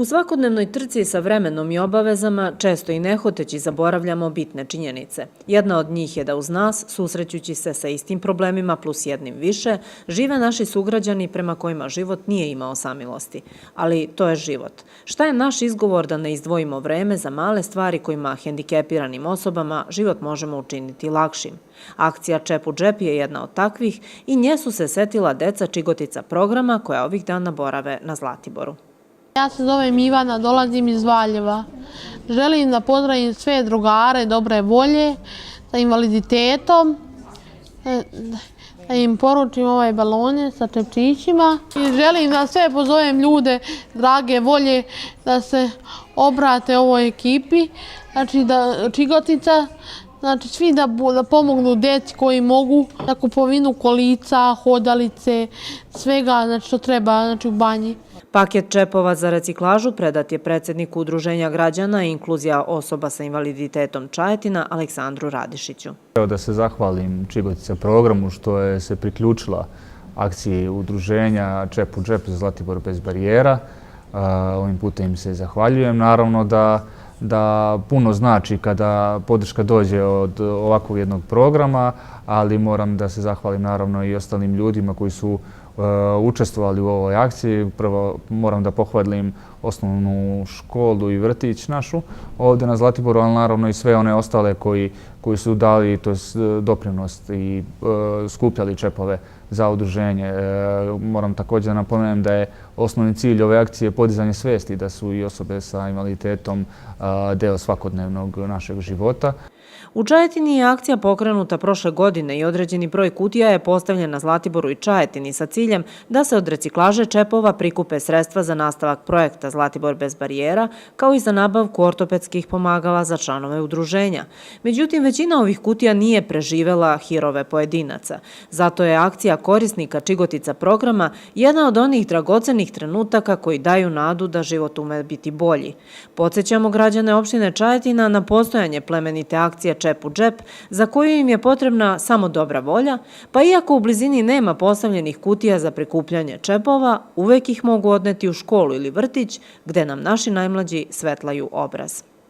U svakodnevnoj trci sa vremenom i obavezama često i nehoteći zaboravljamo bitne činjenice. Jedna od njih je da uz nas, susrećući se sa istim problemima plus jednim više, žive naši sugrađani prema kojima život nije imao samilosti. Ali to je život. Šta je naš izgovor da ne izdvojimo vreme za male stvari kojima hendikepiranim osobama život možemo učiniti lakšim? Akcija Čep u džep je jedna od takvih i nje su se setila deca Čigotica programa koja ovih dana borave na Zlatiboru. Ja se zovem Ivana, dolazim iz Valjeva. Želim da pozdravim sve drugare dobre volje sa invaliditetom, da im poručim ovaj balone sa čepčićima. I želim da sve pozovem ljude drage volje da se obrate ovoj ekipi, znači da Čigotica, znači svi da pomognu deci koji mogu na kupovinu kolica, hodalice, svega znači što treba znači u banji. Paket čepova za reciklažu predat je predsjedniku Udruženja građana i inkluzija osoba sa invaliditetom Čajetina Aleksandru Radišiću. Da se zahvalim Čigotica programu što je se priključila akciji Udruženja Čep u džep za Zlatibor bez barijera. Ovim putem im se zahvaljujem. Naravno da puno znači kada podrška dođe od ovakvog jednog programa, ali moram da se zahvalim naravno i ostalim ljudima koji su učestvovali u ovoj akciji. Prvo moram da pohvalim osnovnu školu i vrtić našu ovdje na Zlatiboru, ali naravno i sve one ostale koji su dali doprinos i skupljali čepove za udruženje. Moram također napomenem da je osnovni cilj ove akcije podizanje svijesti da su i osobe sa invaliditetom deo svakodnevnog našeg života. U Čajetini je akcija pokrenuta prošle godine i određeni broj kutija je postavljen na Zlatiboru i Čajetini sa ciljem da se od reciklaže čepova prikupe sredstva za nastavak projekta Zlatibor bez barijera, kao i za nabavku ortopedskih pomagala za članove udruženja. Međutim, većina ovih kutija nije preživela hirove pojedinaca. Zato je akcija korisnika Čigotica programa jedna od onih dragocenih trenutaka koji daju nadu da život ume biti bolji. Podsjećamo građane opštine Čajetina na postojanje plemenite akcije Čep u džep, za koju im je potrebna samo dobra volja, pa iako u blizini nema postavljenih kutija za prikupljanje čepova, uvek ih mogu odneti u školu ili vrtić, gde nam naši najmlađi svetlaju obraz.